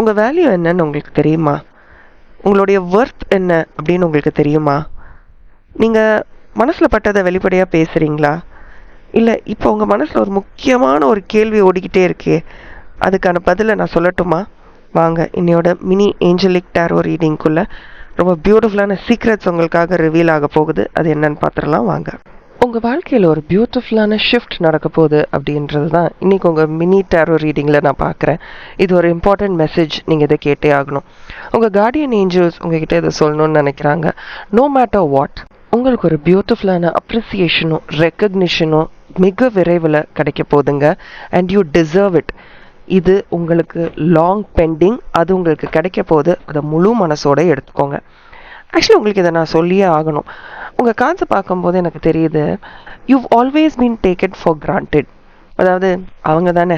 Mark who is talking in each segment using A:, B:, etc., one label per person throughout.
A: உங்கள் வேல்யூ என்னன்னு உங்களுக்கு தெரியுமா? உங்களுடைய ஒர்த் என்ன அப்படின்னு உங்களுக்கு தெரியுமா? நீங்கள் மனசில் பட்டதை வெளிப்படையாக பேசுகிறீங்களா? இல்லை இப்போ உங்கள் மனசில் ஒரு முக்கியமான ஒரு கேள்வி ஓடிக்கிட்டே இருக்கே, அதுக்கான பதிலை நான் சொல்லட்டுமா? வாங்க, இன்னையோட மினி ஏஞ்சலிக் டேரோ ரீடிங்குள்ளே ரொம்ப பியூட்டிஃபுல்லான சீக்ரெட்ஸ் உங்களுக்காக ரிவீல் ஆக போகுது. அது என்னன்னு பார்த்துடலாம் வாங்க. உங்கள் வாழ்க்கையில் ஒரு பியூட்டிஃபுல்லான ஷிஃப்ட் நடக்க போகுது அப்படின்றது தான் இன்றைக்கி உங்கள் மினி டேரோ ரீடிங்கில் நான் பார்க்குறேன். இது ஒரு இம்பார்ட்டண்ட் மெசேஜ், நீங்கள் இதை கேட்டே ஆகணும். உங்கள் கார்டியன் ஏஞ்சல்ஸ் உங்ககிட்ட இதை சொல்லணும்னு நினைக்கிறாங்க. நோ மேட்டர் வாட், உங்களுக்கு ஒரு பியூட்டிஃபுல்லான அப்ரிசியேஷனும் ரெக்கக்னிஷனும் மிக விரைவில் கிடைக்க போகுதுங்க. And you deserve it. இது உங்களுக்கு லாங் பெண்டிங், அது உங்களுக்கு கிடைக்க போகுது. அதை முழு மனசோட எடுத்துக்கோங்க. ஆக்சுவலி உங்களுக்கு இதை நான் சொல்லியே ஆகணும். உங்கள் கான்ஸை பார்க்கும்போது எனக்கு தெரியுது, you've always been taken for granted. அதாவது அவங்க தானே,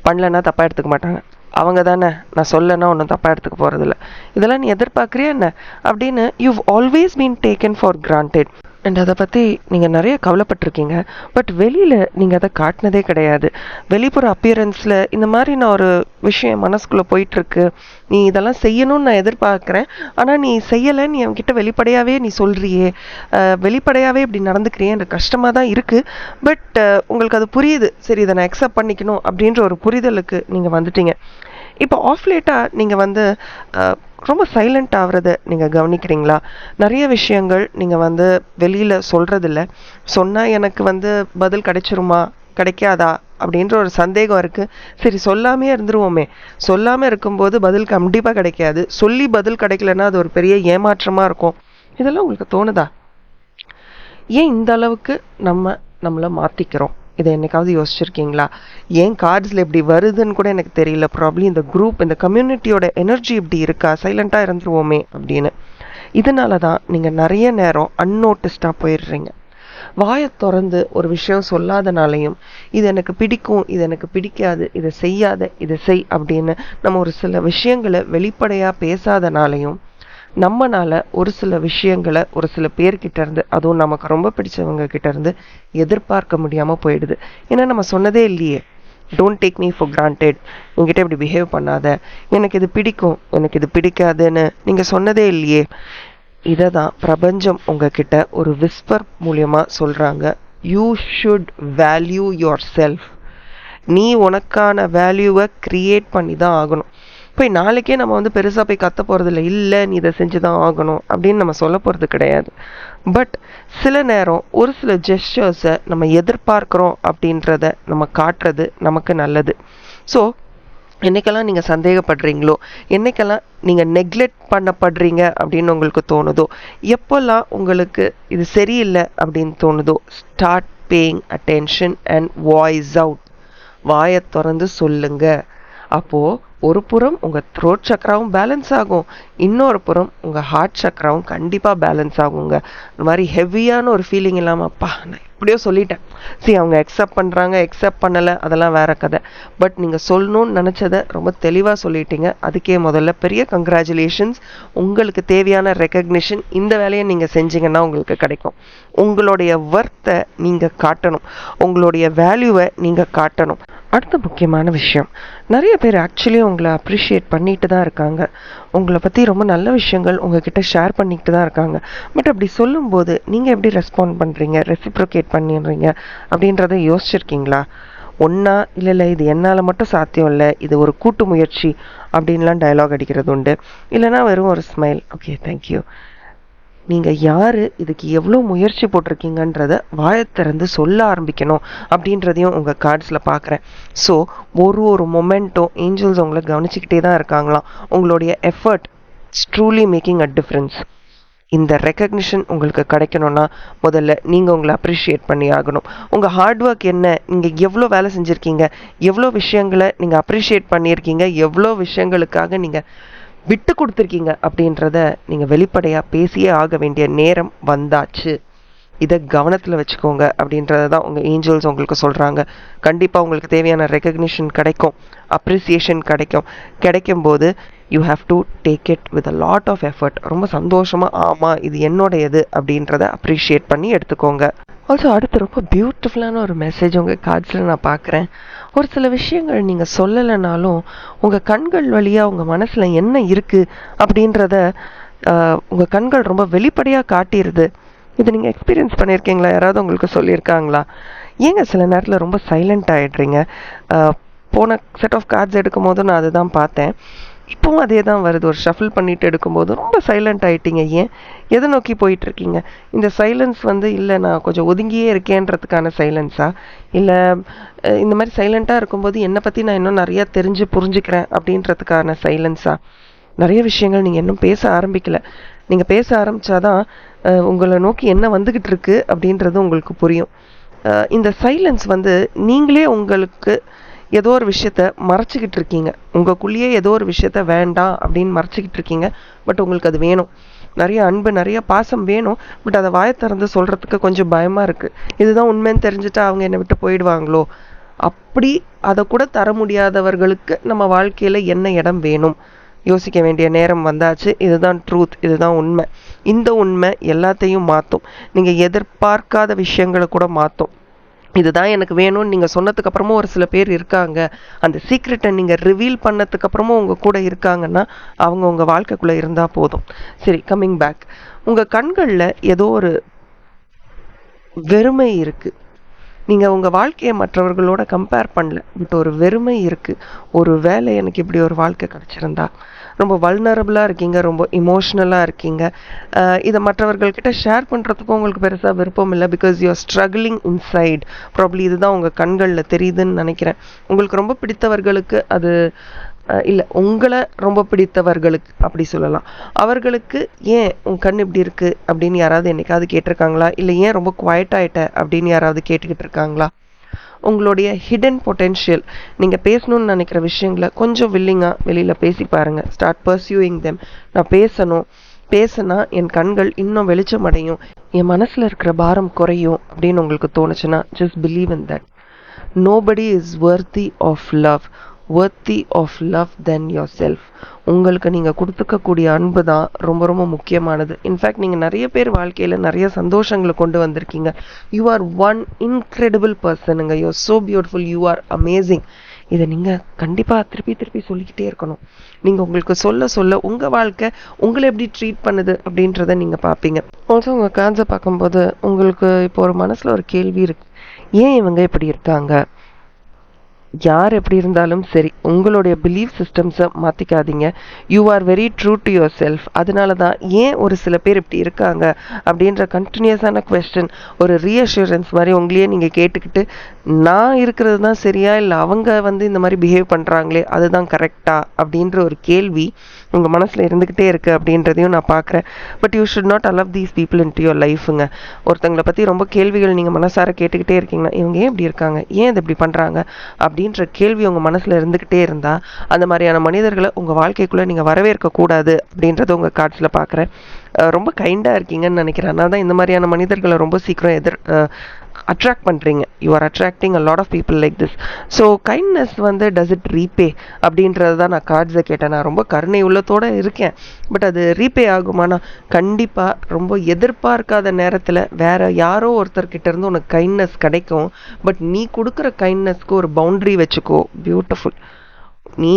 A: பண்ணலன்னா தப்பாக எடுத்துக்க மாட்டாங்க, அவங்க தானே, நான் சொல்லனா ஒன்றும் தப்பாக எடுத்துக்க போகிறதில்ல, இதெல்லாம் நீ எதிர்பார்க்குறியா என்ன அப்படின்னு you've always been taken for granted. And அதை பற்றி நீங்கள் நிறைய கவலைப்பட்டிருக்கீங்க. பட் வெளியில் நீங்கள் அதை காட்டினதே கிடையாது. வெளிப்புற அப்பியரன்ஸில் இந்த மாதிரி நான் ஒரு விஷயம் மனசுக்குள்ளே போயிட்டுருக்கு, நீ இதெல்லாம் செய்யணும்னு நான் எதிர்பார்க்குறேன், ஆனால் நீ செய்யலை, நீ என்கிட்ட வெளிப்படையாகவே நீ சொல்கிறியே, வெளிப்படையாகவே இப்படி நடந்துக்கிறியே, எனக்கு கஷ்டமாக தான் இருக்குது. பட் உங்களுக்கு அது புரியுது, சரி இதை நான் அக்செப்ட் பண்ணிக்கணும் அப்படின்ற ஒரு புரிதலுக்கு நீங்கள் வந்துட்டீங்க. இப்போ ஆஃப் லேட்டாக நீங்கள் ரொம்ப சைலண்ட் ஆகிறத நீங்கள் கவனிக்கிறீங்களா? நிறைய விஷயங்கள் நீங்கள் வெளியில் சொல்கிறதில்ல. சொன்னால் எனக்கு பதில் கிடைச்சிருமா கிடைக்காதா அப்படின்ற ஒரு சந்தேகம் இருக்குது. சரி சொல்லாமே இருந்துருவோமே, சொல்லாமல் இருக்கும்போது பதில் கண்டிப்பாக கிடைக்காது, சொல்லி பதில் கிடைக்கலன்னா அது ஒரு பெரிய ஏமாற்றமாக இருக்கும். இதெல்லாம் உங்களுக்கு தோணுதா? ஏன் இந்த அளவுக்கு நம்மளை மாற்றிக்கிறோம்? இதை என்னைக்காவது யோசிச்சிருக்கீங்களா? ஏன் கார்ட்ஸில் இப்படி வருதுன்னு கூட எனக்கு தெரியல. ப்ராப்ளி இந்த குரூப், இந்த கம்யூனிட்டியோட எனர்ஜி இப்படி இருக்கா, சைலண்ட்டாக இருந்துருவோமே அப்படின்னு. இதனால தான் நீங்கள் நிறைய நேரம் அன்னோட்டிஸ்டாக போயிடுறீங்க. வாயை திறந்து ஒரு விஷயம் சொல்லாதனாலையும், இது எனக்கு பிடிக்கும், இது எனக்கு பிடிக்காது, இதை செய்யாத, இதை செய் அப்படின்னு நம்ம ஒரு சில விஷயங்களை வெளிப்படையாக பேசாதனாலையும் நம்மனால ஒரு சில விஷயங்களை ஒரு சில பேர்கிட்ட இருந்து, அதுவும் நமக்கு ரொம்ப பிடிச்சவங்க கிட்ட இருந்து எதிர்பார்க்க முடியாம போயிடுது. ஏன்னா நம்ம சொன்னதே இல்லையே, don't take me for granted, என்கிட்ட இப்படி பிஹேவ் பண்ணாத, எனக்கு இது பிடிக்கும், எனக்கு இது பிடிக்காதுன்னு நீங்க சொன்னதே இல்லையே. இதை தான் பிரபஞ்சம் உங்ககிட்ட ஒரு விஸ்பர் மூலியமா சொல்றாங்க. You should value your self. நீ உனக்கான வேல்யூவை கிரியேட் பண்ணி தான் ஆகணும். போய் நாளைக்கே நம்ம பெருசாக போய் கத்த போகிறதில்ல, இல்லை நீ இதை செஞ்சு தான் ஆகணும் அப்படின்னு நம்ம சொல்ல போகிறது கிடையாது. பட் சில நேரம் ஒரு சில ஜெஸ்டர்ஸை நம்ம எதிர்பார்க்குறோம் அப்படின்றத நம்ம காட்டுறது நமக்கு நல்லது. ஸோ என்னைக்கெல்லாம் நீங்கள் சந்தேகப்படுறீங்களோ, என்னைக்கெல்லாம் நீங்கள் நெக்லெக்ட் பண்ணப்படுறீங்க அப்படின்னு உங்களுக்கு தோணுதோ, எப்போல்லாம் உங்களுக்கு இது சரியில்லை அப்படின்னு தோணுதோ, start paying attention and voice out. வாயை திறந்து சொல்லுங்க. அப்போது ஒரு புறம் உங்கள் த்ரோட் சக்கராவும் பேலன்ஸ் ஆகும், இன்னொரு புறம் உங்கள் ஹார்ட் சக்கராவும் கண்டிப்பாக பேலன்ஸ் ஆகுங்க. இந்த மாதிரி ஹெவியான ஒரு ஃபீலிங் இல்லாமல், அப்பா நான் எப்படியோ சொல்லிட்டேன், சரி அவங்க அக்செப்ட் பண்ணுறாங்க அக்செப்ட் பண்ணலை அதெல்லாம் வேற கதை. பட் நீங்கள் சொல்லணும்னு நினச்சதை ரொம்ப தெளிவாக சொல்லிட்டீங்க. அதுக்கே முதல்ல பெரிய கங்க்ராச்சுலேஷன்ஸ். உங்களுக்கு தேவையான ரெக்கக்னிஷன் இந்த வேலையை நீங்கள் செஞ்சீங்கன்னா உங்களுக்கு கிடைக்கும். உங்களுடைய ஒர்த்தை நீங்கள் காட்டணும், உங்களுடைய வேல்யூவை நீங்கள் காட்டணும். அடுத்த முக்கியமான விஷயம், நிறைய பேர் ஆக்சுவலி உங்களை அப்ரிஷியேட் பண்ணிட்டு தான் இருக்காங்க, உங்களை பற்றி ரொம்ப நல்ல விஷயங்கள் உங்ககிட்ட ஷேர் பண்ணிக்கிட்டு தான் இருக்காங்க. பட் அப்படி சொல்லும்போது நீங்கள் எப்படி ரெஸ்பாண்ட் பண்ணுறீங்க, ரெசிப்ரோகேட் பண்ணிடுறீங்க அப்படின்றத யோசிச்சிருக்கீங்களா? ஒன்றா இல்லை இது என்னால் மட்டும் சாத்தியம் இல்லை, இது ஒரு கூட்டு முயற்சி அப்படின்லாம் டயலாக் அடிக்கிறது உண்டு. இல்லைனா வெறும் ஒரு ஸ்மைல், ஓகே தேங்க்யூ. நீங்கள் யார், இதுக்கு எவ்வளோ முயற்சி போட்டிருக்கீங்கன்றத வாயை திறந்து சொல்ல ஆரம்பிக்கணும் அப்படின்றதையும் உங்கள் கார்ட்ஸில் பார்க்குறேன். ஸோ ஒரு மொமெண்ட்டும் ஏஞ்சல்ஸ் உங்களை கவனிச்சுக்கிட்டே தான் இருக்காங்களாம். உங்களுடைய effort truly making a difference. இந்த ரெக்கக்னிஷன் உங்களுக்கு கிடைக்கணும்னா முதல்ல நீங்கள் உங்களை அப்ரிஷியேட் பண்ணி ஆகணும். உங்கள் ஹார்ட் ஒர்க் என்ன, நீங்கள் எவ்வளோ வேலை செஞ்சுருக்கீங்க, எவ்வளோ விஷயங்களை நீங்கள் அப்ரிஷியேட் பண்ணியிருக்கீங்க, எவ்வளோ விஷயங்களுக்காக நீங்கள் விட்டு கொடுத்துருக்கீங்க அப்படின்றத நீங்கள் வெளிப்படையாக பேசியே ஆக வேண்டிய நேரம் வந்தாச்சு. இதை கவனத்தில் வச்சுக்கோங்க அப்படின்றத தான் உங்கள் ஏஞ்சல்ஸ் உங்களுக்கு சொல்கிறாங்க. கண்டிப்பாக உங்களுக்கு தேவையான ரெக்கக்னிஷன் கிடைக்கும், அப்ரிசியேஷன் கிடைக்கும். கிடைக்கும்போது you have to take it with a lot of effort. ரொம்ப சந்தோஷமாக ஆமாம் இது என்னோடையது அப்படின்றத அப்ரிஷியேட் பண்ணி எடுத்துக்கோங்க. ஆல்சோ அடுத்து ரொம்ப பியூட்டிஃபுல்லான ஒரு மெசேஜ் உங்கள் கார்ட்ஸில் நான் பார்க்குறேன். ஒரு சில விஷயங்கள் நீங்கள் சொல்லலைனாலும் உங்கள் கண்கள் வழியாக உங்கள் மனசில் என்ன இருக்குது அப்படின்றத உங்கள் கண்கள் ரொம்ப வெளிப்படையாக காட்டிடுது. இது நீங்கள் எக்ஸ்பீரியன்ஸ் பண்ணியிருக்கீங்களா? யாராவது உங்களுக்கு சொல்லியிருக்காங்களா? ஏங்க சில நேரத்தில் ரொம்ப சைலண்ட் ஆகிடுறீங்க? போன செட் ஆஃப் கார்ட்ஸ் எடுக்கும் போதும் நான் அதுதான் பார்த்தேன். இப்போவும் அதே தான் வருது. ஒரு ஷஃபில் பண்ணிட்டு எடுக்கும்போது ரொம்ப சைலண்ட் ஆகிட்டீங்க. ஏன்? எதை நோக்கி போயிட்டுருக்கீங்க? இந்த சைலன்ஸ் இல்லை நான் கொஞ்சம் ஒதுங்கியே இருக்கேன்றதுக்கான சைலன்ஸா? இல்லை இந்த மாதிரி சைலண்ட்டாக இருக்கும்போது என்னை பற்றி நான் இன்னும் நிறையா புரிஞ்சுக்கிறேன் அப்படின்றதுக்கான சைலன்ஸா? நிறைய விஷயங்கள் நீங்கள் இன்னும் பேச ஆரம்பிக்கல. நீங்கள் பேச ஆரம்பித்தாதான் உங்களை நோக்கி என்ன வந்துக்கிட்டு இருக்கு அப்படின்றது உங்களுக்கு புரியும். இந்த சைலன்ஸ் நீங்களே உங்களுக்கு ஏதோ ஒரு விஷயத்த மறைச்சிக்கிட்டு இருக்கீங்க. உங்களுக்குள்ளேயே ஏதோ ஒரு விஷயத்த வேண்டாம் அப்படின்னு மறைச்சிக்கிட்டு இருக்கீங்க. பட் உங்களுக்கு அது வேணும். நிறைய அன்பு நிறைய பாசம் வேணும். பட் அதை வாயை திறந்து சொல்கிறதுக்கு கொஞ்சம் பயமாக இருக்குது. இதுதான் உண்மைன்னு தெரிஞ்சுட்டா அவங்க என்னை விட்டு போயிடுவாங்களோ, அப்படி அதை கூட தர முடியாதவர்களுக்கு நம்ம வாழ்க்கையில் என்ன இடம் வேணும் யோசிக்க வேண்டிய நேரம் வந்தாச்சு. இதுதான் ட்ரூத், இதுதான் உண்மை. இந்த உண்மை எல்லாத்தையும் மாற்றும். நீங்கள் எதிர்பார்க்காத விஷயங்களை கூட மாற்றும். இதுதான் எனக்கு வேணும்னு நீங்கள் சொன்னதுக்கு அப்புறமும் ஒரு சில பேர் இருக்காங்க. அந்த சீக்ரெட்டை நீங்கள் ரிவீல் பண்ணதுக்கு அப்புறமும் உங்கள் கூட இருக்காங்கன்னா அவங்க உங்கள் வாழ்க்கைக்குள்ளே இருந்தால் போதும். சரி, கம்மிங் பேக். உங்கள் கண்களில் ஏதோ ஒரு வெறுமை இருக்குது. நீங்கள் உங்கள் வாழ்க்கையை மற்றவர்களோட கம்பேர் பண்ணல, பட் ஒரு வெறுமை இருக்குது. ஒரு வேளை எனக்கு இப்படி ஒரு வாழ்க்கை கிடச்சிருந்தா. ரொம்ப வல்னரபுளாக இருக்கீங்க, ரொம்ப இமோஷ்னலாக இருக்கீங்க. இதை மற்றவர்கள்கிட்ட ஷேர் பண்ணுறதுக்கும் உங்களுக்கு பெருசாக விருப்பம் இல்லை. Because you're struggling inside. Probably இதுதான் உங்கள் கண்களில் தெரியுதுன்னு நினைக்கிறேன். உங்களுக்கு ரொம்ப பிடித்தவர்களுக்கு அது இல்லை, உங்களை ரொம்ப பிடித்தவர்களுக்கு அப்படி சொல்லலாம். அவர்களுக்கு ஏன் உன் கண் இப்படி இருக்குது அப்படின்னு யாராவது என்னைக்காவது கேட்டிருக்காங்களா? இல்லை ஏன் ரொம்ப குவாய்ட் ஆகிட்ட அப்படின்னு யாராவது கேட்டுக்கிட்டு இருக்காங்களா? உங்களுடைய ஹிடன் பொட்டென்ஷியல், நீங்கள் பேசணும்னு நினைக்கிற விஷயங்களை கொஞ்சம் வில்லிங்காக வெளியில் பேசி பாருங்கள். Start பர்சியூயிங் them. நான் பேசினா என் கண்கள் இன்னும் வெளிச்சம் அடையும், என் மனசில் இருக்கிற பாரம் குறையும் அப்படின்னு உங்களுக்கு தோணுச்சுன்னா just believe in that. Nobody is worthy of love than yourself. உங்களுக்கு நீங்கள் கொடுத்துக்கக்கூடிய அன்பு தான் ரொம்ப ரொம்ப முக்கியமானது. இன்ஃபேக்ட் நீங்கள் நிறைய பேர் வாழ்க்கையில் நிறைய சந்தோஷங்களை கொண்டு வந்திருக்கீங்க. யூ ஆர் ஒன் இன்க்ரெடிபிள் பர்சனுங்க. You are so beautiful, you are amazing. இதை நீங்கள் கண்டிப்பாக திருப்பி சொல்லிக்கிட்டே இருக்கணும். நீங்கள் உங்களுக்கு சொல்ல உங்கள் வாழ்க்கை உங்களை எப்படி ட்ரீட் பண்ணுது அப்படின்றத நீங்கள் பார்ப்பீங்க. ஆல்சோ உங்கள் கான்ஸை பார்க்கும்போது உங்களுக்கு இப்போ ஒரு மனசில் ஒரு கேள்வி இருக்கு. ஏன் இவங்க இப்படி இருக்காங்க? யார் எப்படி இருந்தாலும் சரி, உங்களுடைய பிலீஃப் சிஸ்டம்ஸை மாற்றிக்காதீங்க. You are very true to yourself. அதனால தான் ஏன் ஒரு சில பேர் இப்படி இருக்காங்க அப்படின்ற கண்டினியூஸான குவெஸ்டன், ஒரு ரீஅஷூரன்ஸ் மாதிரி உங்களையே நீங்கள் கேட்டுக்கிட்டு, நான் இருக்கிறது தான் சரியா இல்லை அவங்க இந்த மாதிரி பிஹேவ் பண்ணுறாங்களே அதுதான் கரெக்டா அப்படின்ற ஒரு கேள்வி உங்கள் மனசில் இருந்துக்கிட்டே இருக்குது அப்படின்றதையும் நான் பார்க்குறேன். But you should not allow these people in to your லைஃபுங்க. ஒருத்தங்களை பற்றி ரொம்ப கேள்விகள் நீங்கள் மனசார கேட்டுக்கிட்டே இருக்கீங்கன்னா, இவங்க ஏன் இப்படி இருக்காங்க, ஏன் இது இப்படி பண்ணுறாங்க அப்படின்ற கேள்வி உங்கள் மனசில் இருந்துக்கிட்டே இருந்தால் அந்த மாதிரியான மனிதர்களை உங்கள் வாழ்க்கைக்குள்ளே நீங்கள் வரவேற்கக்கூடாது அப்படின்றத உங்கள் கார்ட்ஸில் பார்க்குறேன். ரொம்ப கைண்டாக இருக்கீங்கன்னு நினைக்கிறேன். அதனால தான் இந்த மாதிரியான மனிதர்களை ரொம்ப சீக்கிரம் அட்ராக்ட் பண்ணுறீங்க. You are attracting a lot of people like this. So kindness does it repay அப்படின்றது தான் நான் கார்ட்ஸை கேட்டேன். நான் ரொம்ப கருணை உள்ளத்தோடு இருக்கேன், பட் அது ரீபே ஆகுமானா கண்டிப்பாக ரொம்ப எதிர்பார்க்காத நேரத்தில் வேற யாரோ ஒருத்தர்கிட்ட இருந்து உனக்கு கைண்ட்னஸ் கிடைக்கும். பட் நீ கொடுக்குற கைண்ட்னஸ்க்கு ஒரு பவுண்ட்ரி வச்சுக்கோ. பியூட்டிஃபுல். நீ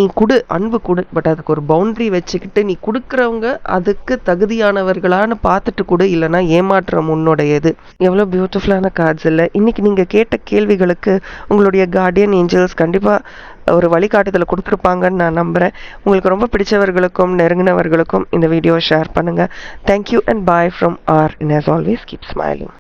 A: அன்பு கொடு, பட் அதுக்கு ஒரு பவுண்டரி வச்சுக்கிட்டு நீ கொடுக்குறவங்க அதுக்கு தகுதியானவர்களான்னு பார்த்துட்டு கொடு, இல்லைனா ஏமாற்றம் உன்னுடையது. எவ்வளோ பியூட்டிஃபுல்லான கார்ட்ஸ் இல்லை. இன்னைக்கு நீங்கள் கேட்ட கேள்விகளுக்கு உங்களுடைய கார்டியன் ஏஞ்சல்ஸ் கண்டிப்பாக ஒரு வழிகாட்டுதலை கொடுத்துருப்பாங்கன்னு நான் நம்புகிறேன். உங்களுக்கு ரொம்ப பிடிச்சவர்களுக்கும் நெருங்கினவர்களுக்கும் இந்த வீடியோவை ஷேர் பண்ணுங்கள். தேங்க்யூ அண்ட் பாய் ஃப்ரம் ஆர். And as always keep smiling.